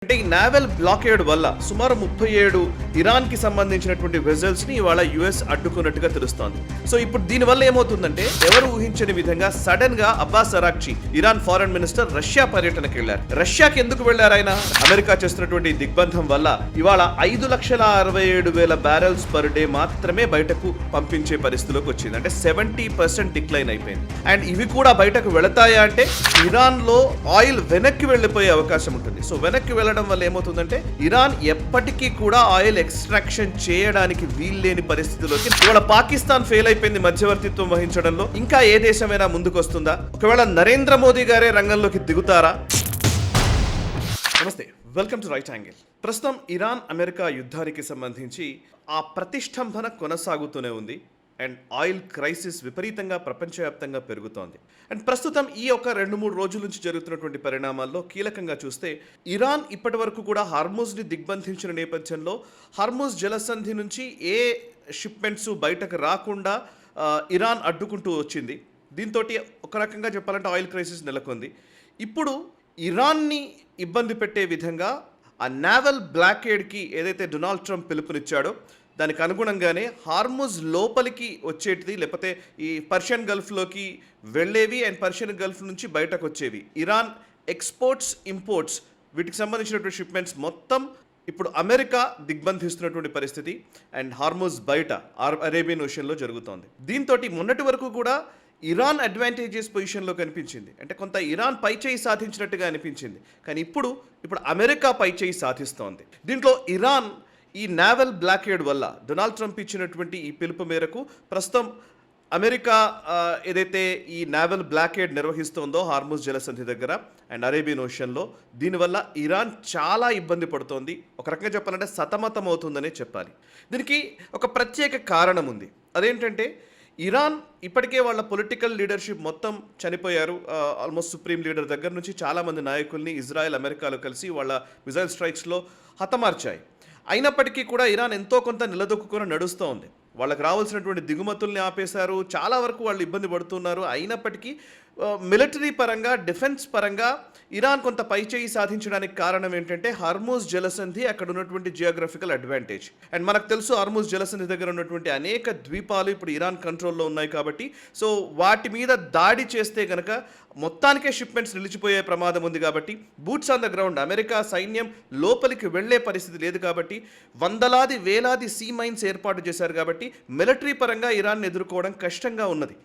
అంటే ఈ naval blockade వల్ల సుమారు 37 ఇరాన్ కి సంబంధించినటువంటి వెజల్స్ ని ఇవాళ యుఎస్ అడ్డుకున్నట్టుగా తెలుస్తోంది. సో ఇప్పుడు దీనివల్ల ఏమవుతుందంటే ఎవరు ఊహించని విధంగా సడన్ గా Abbas Araghchi Iran foreign minister Russia పర్యటనకి వెళ్లారు. రష్యాకి ఎందుకు వెళ్లారు ఆయన? అమెరికా చేస్తున్నటువంటి దిగ్బంధం వల్ల ఇవాళ 5,67,000 బ్యారెల్స్ పర్ డే మాత్రమే బయటకు పంపించే పరిస్థితిలోకి వచ్చింది. అంటే 70% డిక్లైన్ అయిపోయింది. అండ్ ఇవి కూడా బయటకు వెళతాయా అంటే ఇరాన్ లో ఆయిల్ వెనక్కి వెళ్లిపోయే అవకాశం ఉంటుంది. సో వెనక్కి వెళ్ళడం వల్ల ఏమవుతుందంటే ఇరాన్ ఎప్పటికీ కూడా ఆయిల్ ఎక్స్ట్రాక్షన్ చేయడానికి వీల్లేని పరిస్థితిలోకి ఇవాళ పాకిస్తాన్ ఫెయిల్ అయిపోయింది మధ్యవర్తిత్వం వహించడంలో. ఇంకా ఏ దేశమైనా ముందుకు వస్తుందా? ఒకవేళ నరేంద్ర మోదీ గారే రంగంలోకి దిగుతారా? నమస్తే, వెల్కమ్ టు రైట్ యాంగిల్. ప్రస్తుతం ఇరాన్ అమెరికా యుద్ధానికి సంబంధించి ఆ ప్రతిష్టంభన కొనసాగుతూనే ఉంది. అండ్ ఆయిల్ క్రైసిస్ విపరీతంగా ప్రపంచవ్యాప్తంగా పెరుగుతోంది. అండ్ ప్రస్తుతం ఈ ఒక 2-3 రోజుల నుంచి జరుగుతున్నటువంటి పరిణామాల్లో కీలకంగా చూస్తే ఇరాన్ ఇప్పటి వరకు కూడా హార్మూజ్ని దిగ్బంధించిన నేపథ్యంలో హార్మూజ్ జలసంధి నుంచి ఏ షిప్మెంట్స్ బయటకు రాకుండా ఇరాన్ అడ్డుకుంటూ వచ్చింది. దీంతో ఒక రకంగా చెప్పాలంటే ఆయిల్ క్రైసిస్ నెలకొంది. ఇప్పుడు ఇరాన్ని ఇబ్బంది పెట్టే విధంగా ఆ నావల్ బ్లాకేడ్కి ఏదైతే డొనాల్డ్ ట్రంప్ పిలుపునిచ్చాడో దానికి అనుగుణంగానే హార్ముజ్ లోపలికి వచ్చేటిది, లేకపోతే ఈ పర్షియన్ గల్ఫ్లోకి వెళ్ళేవి అండ్ పర్షియన్ గల్ఫ్ నుంచి బయటకు వచ్చేవి ఇరాన్ ఎక్స్పోర్ట్స్ ఇంపోర్ట్స్ వీటికి సంబంధించినటువంటి షిప్మెంట్స్ మొత్తం ఇప్పుడు అమెరికా దిగ్బంధిస్తున్నటువంటి పరిస్థితి అండ్ హార్ముజ్ బయట అరేబియన్ ఓషన్లో జరుగుతోంది. దీంతో మొన్నటి వరకు కూడా ఇరాన్ అడ్వాంటేజెస్ పొజిషన్లో కనిపించింది. అంటే కొంత ఇరాన్ పైచేయి సాధించినట్టుగా అనిపించింది. కానీ ఇప్పుడు అమెరికా పైచేయి సాధిస్తోంది. దీంట్లో ఇరాన్ ఈ నావల్ బ్లాకేడ్ వల్ల డొనాల్డ్ ట్రంప్ ఇచ్చినటువంటి ఈ పిలుపు మేరకు ప్రస్తుతం అమెరికా ఏదైతే ఈ నావల్ బ్లాకేడ్ నిర్వహిస్తోందో హార్ముజ్ జలసంధి దగ్గర అండ్ అరేబియన్ ఓషన్లో, దీనివల్ల ఇరాన్ చాలా ఇబ్బంది పడుతోంది. ఒక రకంగా చెప్పాలంటే సతమతం అవుతుందనే చెప్పాలి. దీనికి ఒక ప్రత్యేక కారణం ఉంది. అదేంటంటే ఇరాన్ ఇప్పటికే వాళ్ళ పొలిటికల్ లీడర్షిప్ మొత్తం చనిపోయారు. ఆల్మోస్ట్ సుప్రీం లీడర్ దగ్గర నుంచి చాలామంది నాయకుల్ని ఇజ్రాయెల్ అమెరికాలో కలిసి వాళ్ళ మిజైల్ స్ట్రైక్స్లో హతమార్చాయి. అయినప్పటికీ కూడా ఇరాన్ ఎంతో కొంత నిలదొక్కుని నడుస్తూ ఉంది. వాళ్ళకి రావాల్సినటువంటి దిగుమతుల్ని ఆపేశారు. చాలా వరకు వాళ్ళు ఇబ్బంది పడుతున్నారు. అయినప్పటికీ మిలిటరీ పరంగా, డిఫెన్స్ పరంగా ఇరాన్ కొంత పైచేయి సాధించడానికి కారణం ఏంటంటే హార్ముజ్ జలసంధి, అక్కడ ఉన్నటువంటి జియోగ్రఫికల్ అడ్వాంటేజ్. అండ్ మనకు తెలుసు హార్ముజ్ జలసంధి దగ్గర ఉన్నటువంటి అనేక ద్వీపాలు ఇప్పుడు ఇరాన్ కంట్రోల్లో ఉన్నాయి కాబట్టి సో వాటి మీద దాడి చేస్తే కనుక మొత్తానికే షిప్మెంట్స్ నిలిచిపోయే ప్రమాదం ఉంది. కాబట్టి boots on the ground America సైన్యం లోపలికి వెళ్లే పరిస్థితి లేదు. కాబట్టి వందలాది వేలాది సీ మైన్స్ ఏర్పాటు చేశారు. కాబట్టి మిలిటరీ పరంగా ఇరాన్ ఎదుర్కోవడం కష్టంగా ఉన్నది.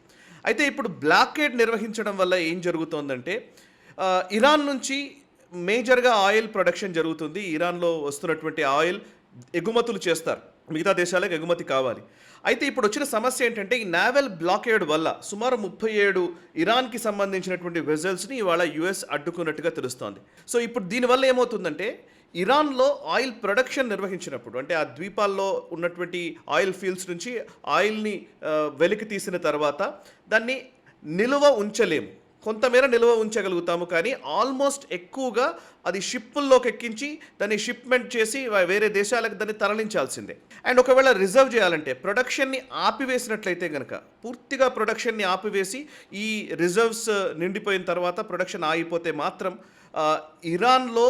అయితే ఇప్పుడు బ్లాకేడ్ నిర్వహించడం వల్ల ఏం జరుగుతోందంటే ఇరాన్ నుంచి మేజర్గా ఆయిల్ ప్రొడక్షన్ జరుగుతుంది. ఇరాన్లో వస్తున్నటువంటి ఆయిల్ ఎగుమతులు చేస్తారు, మిగతా దేశాలకు ఎగుమతి కావాలి. అయితే ఇప్పుడు వచ్చిన సమస్య ఏంటంటే ఈ నావల్ బ్లాకేడ్ వల్ల సుమారు 37 ఇరాన్కి సంబంధించినటువంటి వెజల్స్ని ఇవాళ యుఎస్ అడ్డుకున్నట్టుగా తెలుస్తోంది. సో ఇప్పుడు దీనివల్ల ఏమవుతుందంటే ఇరాన్లో ఆయిల్ ప్రొడక్షన్ నిర్వహించినప్పుడు, అంటే ఆ ద్వీపాల్లో ఉన్నటువంటి ఆయిల్ ఫీల్డ్స్ నుంచి ఆయిల్ని వెలికి తీసిన తర్వాత దాన్ని నిలువ ఉంచలేము. కొంతమేర నిల్వ ఉంచగలుగుతాము, కానీ ఆల్మోస్ట్ ఎక్కువగా అది షిప్పుల్లోకి ఎక్కించి దాన్ని షిప్మెంట్ చేసి వేరే దేశాలకు దాన్ని తరలించాల్సిందే. అండ్ ఒకవేళ రిజర్వ్ చేయాలంటే ప్రొడక్షన్ని ఆపివేసినట్లయితే కనుక, పూర్తిగా ప్రొడక్షన్ని ఆపివేసి ఈ రిజర్వ్స్ నిండిపోయిన తర్వాత ప్రొడక్షన్ ఆగిపోతే మాత్రం ఇరాన్లో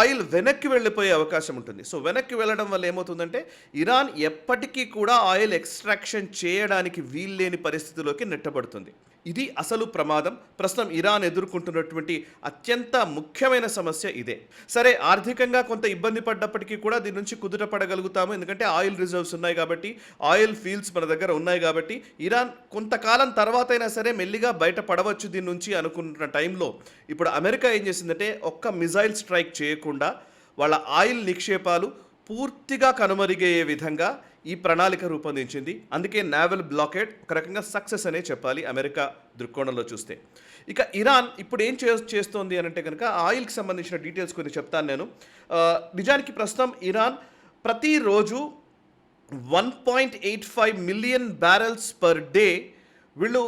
ఆయిల్ వెనక్కి వెళ్ళిపోయే అవకాశం ఉంటుంది. సో వెనక్కి వెళ్ళడం వల్ల ఏమవుతుందంటే ఇరాన్ ఎప్పటికీ కూడా ఆయిల్ ఎక్స్ట్రాక్షన్ చేయడానికి వీల్లేని పరిస్థితిలోకి నెట్టబడుతుంది. ఇది అసలు ప్రమాదం. ప్రస్తుతం ఇరాన్ ఎదుర్కొంటున్నటువంటి అత్యంత ముఖ్యమైన సమస్య ఇదే. సరే, ఆర్థికంగా కొంత ఇబ్బంది పడ్డప్పటికీ కూడా దీని నుంచి కుదుటపడగలుగుతాము, ఎందుకంటే ఆయిల్ రిజర్వ్స్ ఉన్నాయి కాబట్టి, ఆయిల్ ఫీల్డ్స్ మన దగ్గర ఉన్నాయి కాబట్టి ఇరాన్ కొంతకాలం తర్వాత అయినా సరే మెల్లిగా బయటపడవచ్చు దీని నుంచి అనుకుంటున్న టైంలో ఇప్పుడు అమెరికా ఏం చేసిందంటే ఒక్క మిజైల్ స్ట్రైక్ చేయకుండా వాళ్ళ ఆయిల్ నిక్షేపాలు పూర్తిగా కనుమరుగయ్యే విధంగా ఈ ప్రణాళిక రూపొందించింది. అందుకే నావల్ బ్లాకేడ్ ఒక రకంగా సక్సెస్ అనే చెప్పాలి అమెరికా దృక్కోణంలో చూస్తే. ఇక ఇరాన్ ఇప్పుడు ఏం చేస్తోంది అని అంటే కనుక ఆయిల్కి సంబంధించిన డీటెయిల్స్ కొన్ని చెప్తాను నేను. నిజానికి ప్రస్తుతం ఇరాన్ ప్రతిరోజు 1.85 మిలియన్ బ్యారెల్స్ పర్ డే వీళ్ళు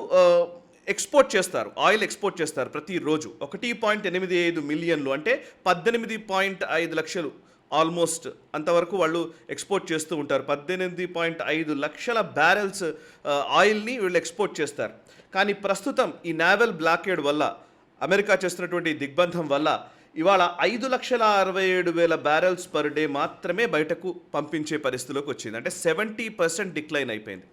ఎక్స్పోర్ట్ చేస్తారు, ఆయిల్ ఎక్స్పోర్ట్ చేస్తారు ప్రతిరోజు. 1.85 మిలియన్లు అంటే 18.5 లక్షలు ఆల్మోస్ట్ అంతవరకు వాళ్ళు ఎక్స్పోర్ట్ చేస్తూ ఉంటారు. 18.5 లక్షల బ్యారెల్స్ ఆయిల్ని వీళ్ళు ఎక్స్పోర్ట్ చేస్తారు. కానీ ప్రస్తుతం ఈ నావల్ బ్లాకేడ్ వల్ల, అమెరికా చేస్తున్నటువంటి దిగ్బంధం వల్ల ఇవాళ 5,67,000 బ్యారెల్స్ పర్ డే మాత్రమే బయటకు పంపించే పరిస్థితిలోకి వచ్చింది. అంటే 70% డిక్లైన్ అయిపోయింది.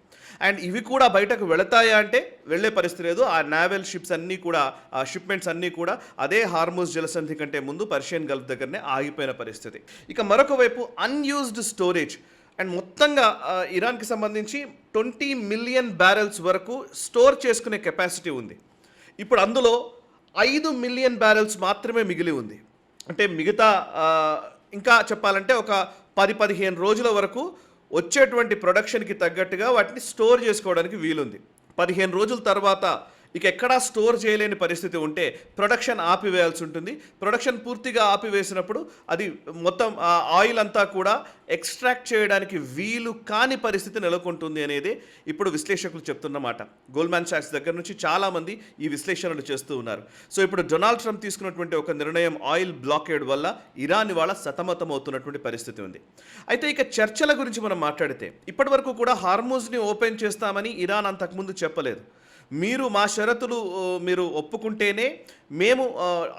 అండ్ ఇవి కూడా బయటకు వెళతాయా అంటే వెళ్ళే పరిస్థితి లేదు. ఆ నావెల్ షిప్స్ అన్నీ కూడా, ఆ షిప్మెంట్స్ అన్నీ కూడా అదే హార్మూజ్ జలసంధి కంటే ముందు పర్షియన్ గల్ఫ్ దగ్గరనే ఆగిపోయిన పరిస్థితి. ఇక మరొక వైపు అన్యూజ్డ్ స్టోరేజ్ అండ్ మొత్తంగా ఇరాన్కి సంబంధించి 20 మిలియన్ బ్యారెల్స్ వరకు స్టోర్ చేసుకునే కెపాసిటీ ఉంది. ఇప్పుడు అందులో 5 మిలియన్ బ్యారెల్స్ మాత్రమే మిగిలి ఉంది. అంటే మిగతా ఇంకా చెప్పాలంటే ఒక 10-15 రోజుల వరకు వచ్చేటువంటి ప్రొడక్షన్కి తగ్గట్టుగా వాటిని స్టోర్ చేసుకోవడానికి వీలుంది. 15 రోజుల తర్వాత ఇక ఎక్కడా స్టోర్ చేయలేని పరిస్థితి ఉంటే ప్రొడక్షన్ ఆపివేయాల్సి ఉంటుంది. ప్రొడక్షన్ పూర్తిగా ఆపివేసినప్పుడు అది మొత్తం ఆయిల్ అంతా కూడా ఎక్స్ట్రాక్ట్ చేయడానికి వీలు కాని పరిస్థితి నెలకొంటుంది అనేది ఇప్పుడు విశ్లేషకులు చెప్తున్నమాట. గోల్డ్మాన్ సాక్స్ దగ్గర నుంచి చాలామంది ఈ విశ్లేషణలు చేస్తూ ఉన్నారు. సో ఇప్పుడు డొనాల్డ్ ట్రంప్ తీసుకున్నటువంటి ఒక నిర్ణయం ఆయిల్ బ్లాకేడ్ వల్ల ఇరాన్ ఇవాళ సతమతం అవుతున్నటువంటి పరిస్థితి ఉంది. అయితే ఇక చర్చల గురించి మనం మాట్లాడితే ఇప్పటి వరకు కూడా హార్మూజ్ని ఓపెన్ చేస్తామని ఇరాన్ అంతకుముందు చెప్పలేదు. మీరు మా షరతులు మీరు ఒప్పుకుంటేనే మేము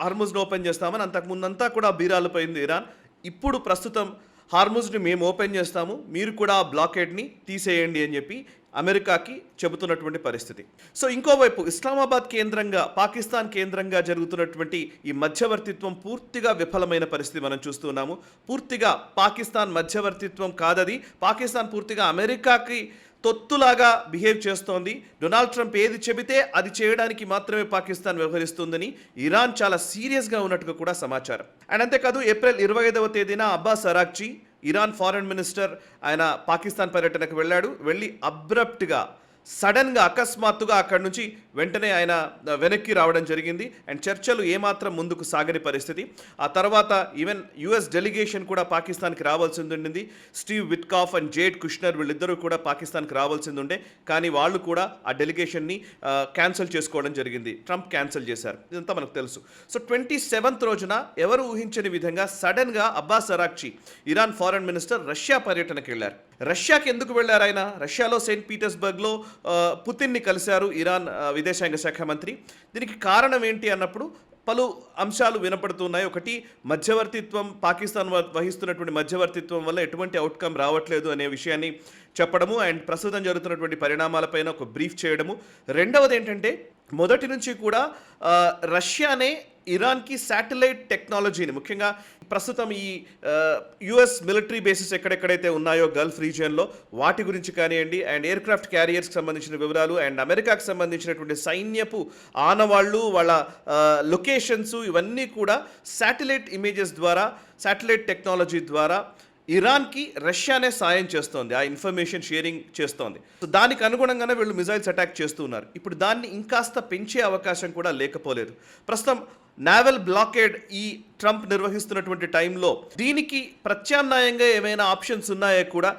హార్మూజ్ని ఓపెన్ చేస్తామని అంతకుముందంతా కూడా బీరాలు పోయింది ఇరాన్. ఇప్పుడు ప్రస్తుతం హార్మూజ్ని మేము ఓపెన్ చేస్తాము, మీరు కూడా ఆ బ్లాకేడ్ని తీసేయండి అని చెప్పి అమెరికాకి చెబుతున్నటువంటి పరిస్థితి. సో ఇంకోవైపు ఇస్లామాబాద్ కేంద్రంగా, పాకిస్తాన్ కేంద్రంగా జరుగుతున్నటువంటి ఈ మధ్యవర్తిత్వం పూర్తిగా విఫలమైన పరిస్థితి మనం చూస్తున్నాము. పూర్తిగా పాకిస్తాన్ మధ్యవర్తిత్వం కాదది. పాకిస్తాన్ పూర్తిగా అమెరికాకి తొత్తులాగా బిహేవ్ చేస్తోంది. డొనాల్డ్ ట్రంప్ ఏది చెబితే అది చేయడానికి మాత్రమే పాకిస్తాన్ వ్యవహరిస్తుందని ఇరాన్ చాలా సీరియస్గా ఉన్నట్టుగా కూడా సమాచారం. అండ్ అంతేకాదు ఏప్రిల్ 25వ తేదీన Abbas Araghchi Iran foreign minister ఆయన పాకిస్తాన్ పర్యటనకు వెళ్ళి అబ్రప్ట్గా సడన్గా అకస్మాత్తుగా అక్కడి నుంచి వెంటనే ఆయన వెనక్కి రావడం జరిగింది. అండ్ చర్చలు ఏమాత్రం ముందుకు సాగని పరిస్థితి. ఆ తర్వాత ఈవెన్ యుఎస్ డెలిగేషన్ కూడా పాకిస్తాన్కి రావాల్సింది ఉండింది. Steve Witkoff and jade Kushner వీళ్ళిద్దరూ కూడా పాకిస్తాన్కి రావాల్సింది ఉండే, కానీ వాళ్ళు కూడా ఆ డెలిగేషన్ని క్యాన్సిల్ చేసుకోవడం జరిగింది. ట్రంప్ క్యాన్సిల్ చేశారు. ఇదంతా మనకు తెలుసు. సో 27th రోజున ఎవరు ఊహించని విధంగా సడన్గా Abbas Araghchi Iran foreign minister Russia పర్యటనకి వెళ్ళారు. రష్యాకి ఎందుకు వెళ్ళారు ఆయన? రష్యాలో సెయింట్ పీటర్స్బర్గ్లో పుతిన్ని కలిశారు ఇరాన్ విదేశాంగ శాఖ మంత్రి. దీనికి కారణం ఏంటి అన్నప్పుడు పలు అంశాలు వినపడుతున్నాయి. ఒకటి, మధ్యవర్తిత్వం, పాకిస్తాన్ వహిస్తున్నటువంటి మధ్యవర్తిత్వం వల్ల ఎటువంటి అవుట్కమ్ రావట్లేదు అనే విషయాన్ని చెప్పడము అండ్ ప్రస్తుతం జరుగుతున్నటువంటి పరిణామాలపైన ఒక బ్రీఫ్ చేయడము. రెండవది ఏంటంటే మొదటి నుంచి కూడా రష్యానే ఇరాన్కి శాటిలైట్ టెక్నాలజీని, ముఖ్యంగా ప్రస్తుతం ఈ యుఎస్ మిలిటరీ బేసెస్ ఎక్కడెక్కడైతే ఉన్నాయో గల్ఫ్ రీజియన్లో వాటి గురించి కానివ్వండి, అండ్ ఎయిర్ క్రాఫ్ట్ క్యారియర్స్కి సంబంధించిన వివరాలు, అండ్ అమెరికాకు సంబంధించినటువంటి సైన్యపు ఆనవాళ్ళు, వాళ్ళ లొకేషన్స్, ఇవన్నీ కూడా శాటిలైట్ ఇమేజెస్ ద్వారా, శాటిలైట్ టెక్నాలజీ ద్వారా ఇరాన్కి రష్యానే సాయం చేస్తోంది, ఆ ఇన్ఫర్మేషన్ షేరింగ్ చేస్తోంది. సో దానికి అనుగుణంగానే వీళ్ళు మిజైల్స్ అటాక్ చేస్తున్నారు. ఇప్పుడు దాన్ని ఇంకాస్త పెంచే అవకాశం కూడా లేకపోలేదు. ప్రస్తుతం నావెల్ బ్లాకేడ్ ఈ ట్రంప్ నిర్వహిస్తున్నటువంటి టైంలో దీనికి ప్రత్యామ్నాయంగా ఏమైనా ఆప్షన్స్ ఉన్నాయో కూడా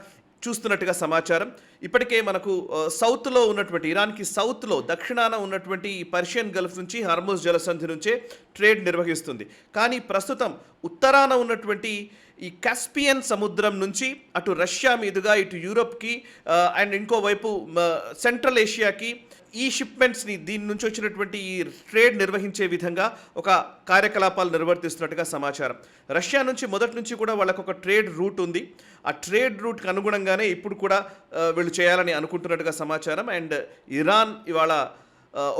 చూస్తున్నట్టుగా సమాచారం. ఇప్పటికే మనకు సౌత్లో ఉన్నటువంటి, ఇరాన్కి సౌత్లో దక్షిణాన ఉన్నటువంటి ఈ పర్షియన్ గల్ఫ్ నుంచి హార్మూజ్ జలసంధి నుంచే ట్రేడ్ నిర్వహిస్తుంది. కానీ ప్రస్తుతం ఉత్తరాన ఉన్నటువంటి ఈ కాస్పియన్ సముద్రం నుంచి అటు రష్యా మీదుగా ఇటు యూరోప్కి అండ్ ఇంకోవైపు సెంట్రల్ ఏషియాకి ఈ షిప్మెంట్స్ని, దీని నుంచి వచ్చినటువంటి ఈ ట్రేడ్ నిర్వహించే విధంగా ఒక కార్యకలాపాలు నిర్వర్తిస్తున్నట్టుగా సమాచారం. రష్యా నుంచి మొదటి నుంచి కూడా వాళ్ళకు ఒక ట్రేడ్ రూట్ ఉంది. ఆ ట్రేడ్ రూట్కి అనుగుణంగానే ఇప్పుడు కూడా వీళ్ళు చేయాలని అనుకుంటున్నట్టుగా సమాచారం. అండ్ ఇరాన్ ఇవాళ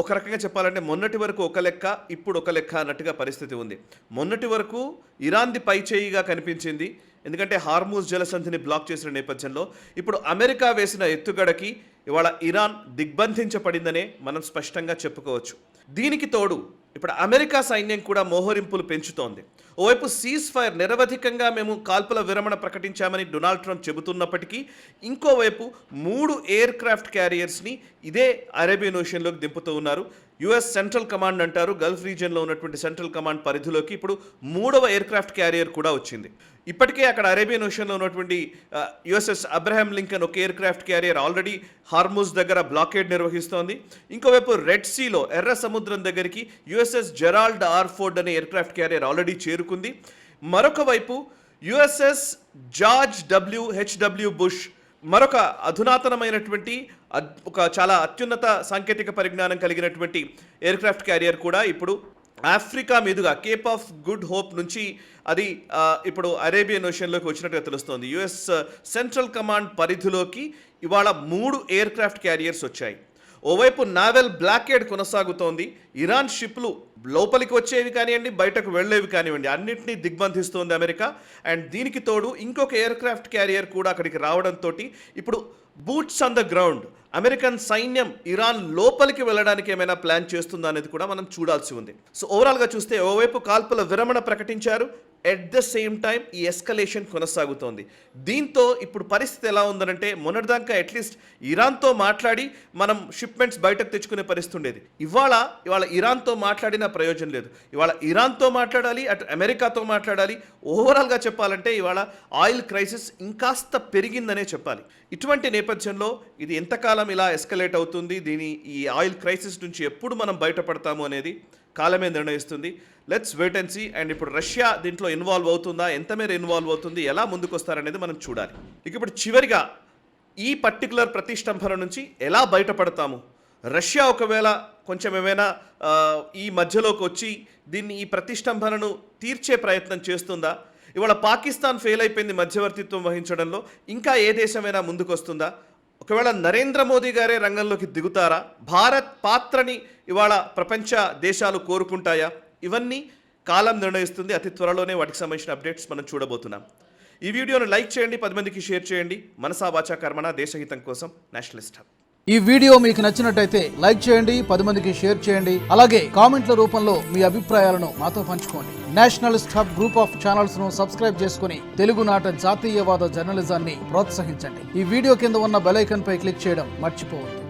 ఒక రకంగా చెప్పాలంటే మొన్నటి వరకు ఒక లెక్క, ఇప్పుడు ఒక లెక్క అన్నట్టుగా పరిస్థితి ఉంది. మొన్నటి వరకు ఇరాన్ది పైచేయిగా కనిపించింది, ఎందుకంటే హార్మూజ్ జలసంధిని బ్లాక్ చేసిన నేపథ్యంలో. ఇప్పుడు అమెరికా వేసిన ఎత్తుగడకి ఇవాళ ఇరాన్ దిగ్బంధించబడిందనే మనం స్పష్టంగా చెప్పుకోవచ్చు. దీనికి తోడు ఇప్పుడు అమెరికా సైన్యం కూడా మోహరింపులు పెంచుతోంది. ఓవైపు సీజ్ ఫైర్, నిరవధికంగా మేము కాల్పుల విరమణ ప్రకటించామని డొనాల్డ్ ట్రంప్ చెబుతున్నప్పటికీ, ఇంకోవైపు 3 ఎయిర్ క్రాఫ్ట్ క్యారియర్స్ని ఇదే అరేబియన్ ఓషన్లోకి దింపుతూ ఉన్నారు. యుఎస్ సెంట్రల్ కమాండ్ అంటారు, గల్ఫ్ రీజియన్లో ఉన్నటువంటి సెంట్రల్ కమాండ్ పరిధిలోకి ఇప్పుడు 3వ ఎయిర్ క్రాఫ్ట్ క్యారియర్ కూడా వచ్చింది. ఇప్పటికే అక్కడ అరేబియన్ ఓషన్లో ఉన్నటువంటి యుఎస్ఎస్ అబ్రహాం లింకన్ ఒక air craft carrier already Hormuz దగ్గర బ్లాకేడ్ నిర్వహిస్తోంది. ఇంకోవైపు రెడ్ సీలో, ఎర్ర సముద్రం దగ్గరికి యుఎస్ఎస్ జెరాల్డ్ ఆర్ ఫోర్డ్ అనే ఎయిర్ క్రాఫ్ట్ క్యారియర్ ఆల్రెడీ చేరుకుంది. మరొక వైపు యుఎస్ఎస్ జార్జ్ హెచ్డబ్ల్యూ బుష్, మరొక అధునాతనమైనటువంటి ఒక చాలా అత్యున్నత సాంకేతిక పరిజ్ఞానం కలిగినటువంటి ఎయిర్ క్రాఫ్ట్ క్యారియర్ కూడా ఇప్పుడు ఆఫ్రికా మీదుగా కేప్ ఆఫ్ గుడ్ హోప్ నుంచి అది ఇప్పుడు అరేబియన్ ఓషన్లోకి వచ్చినట్టుగా తెలుస్తోంది. యుఎస్ సెంట్రల్ కమాండ్ పరిధిలోకి ఇవాళ 3 ఎయిర్ క్రాఫ్ట్ క్యారియర్స్ వచ్చాయి. ఓవైపు నావెల్ బ్లాకేడ్ కొనసాగుతోంది. ఇరాన్ షిప్లు లోపలికి వచ్చేవి కానివ్వండి, బయటకు వెళ్ళేవి కానివ్వండి, అన్నింటినీ దిగ్బంధిస్తోంది అమెరికా. అండ్ దీనికి తోడు ఇంకొక ఎయిర్ క్రాఫ్ట్ క్యారియర్ కూడా అక్కడికి రావడంతో ఇప్పుడు boots on the ground American సైన్యం ఇరాన్ లోపలికి వెళ్ళడానికి ఏమైనా ప్లాన్ చేస్తుందా అనేది కూడా మనం చూడాల్సి ఉంది. సో ఓవరాల్గా చూస్తే ఓవైపు కాల్పుల విరమణ ప్రకటించారు, ఎట్ ద సేమ్ టైం ఈ ఎస్కలేషన్ కొనసాగుతోంది. దీంతో ఇప్పుడు పరిస్థితి ఎలా ఉందనంటే మొన్నటిదాకా అట్లీస్ట్ ఇరాన్తో మాట్లాడి మనం షిప్మెంట్స్ బయటకు తెచ్చుకునే పరిస్థితి ఉండేది. ఇవాళ ఇరాన్తో మాట్లాడిన ప్రయోజనం లేదు. ఇవాళ ఇరాన్తో మాట్లాడాలి, అటు అమెరికాతో మాట్లాడాలి. ఓవరాల్గా చెప్పాలంటే ఇవాళ ఆయిల్ క్రైసిస్ ఇంకాస్త పెరిగిందనే చెప్పాలి. ఇటువంటి నేపథ్యంలో ఇది ఎంతకాలం ఇలా ఎస్కలేట్ అవుతుంది, ఈ ఆయిల్ క్రైసిస్ నుంచి ఎప్పుడు మనం బయటపడతాము అనేది కాలమే నిర్ణయిస్తుంది. Let's wait and see. And ఇప్పుడు రష్యా దీంట్లో ఇన్వాల్వ్ అవుతుందా, ఎంత మేర ఇన్వాల్వ్ అవుతుంది, ఎలా ముందుకు వస్తారనేది మనం చూడాలి. ఇక ఇప్పుడు చివరిగా ఈ పర్టికులర్ ప్రతిష్టంభన నుంచి ఎలా బయటపడతాము, రష్యా ఒకవేళ కొంచెం ఏమైనా ఈ మధ్యలోకి వచ్చి ఈ ప్రతిష్టంభనను తీర్చే ప్రయత్నం చేస్తుందా, ఇవాళ పాకిస్తాన్ ఫెయిల్ అయిపోయింది మధ్యవర్తిత్వం వహించడంలో, ఇంకా ఏ దేశమైనా ముందుకు వస్తుందా, ఒకవేళ నరేంద్ర మోదీ గారే రంగంలోకి దిగుతారా, భారత్ పాత్రని ఇవాళ ప్రపంచ దేశాలు కోరుకుంటాయా, ఇవన్నీ కాలం నిర్ణయిస్తుంది. అతి త్వరలోనే వాటికి సంబంధించిన అప్డేట్స్ మనం చూడబోతున్నాం. ఈ వీడియోను లైక్ చేయండి, 10 మందికి షేర్ చేయండి. మనసా వాచా కర్మణ, దేశహితం కోసం నేషనలిస్ట్ హబ్. ఈ వీడియో మీకు నచ్చినట్టయితే లైక్ చేయండి, 10 మందికి షేర్ చేయండి. అలాగే కామెంట్ల రూపంలో మీ అభిప్రాయాలను మాతో పంచుకోండి. Nationalist hub group of channels ను సబ్స్క్రైబ్ చేసుకుని తెలుగునాట జాతీయవాద జర్నలిజాన్ని ప్రోత్సహించండి. ఈ వీడియో కింద ఉన్న బెల్ ఐకాన్ పై క్లిక్ చేయడం మర్చిపోవద్దు.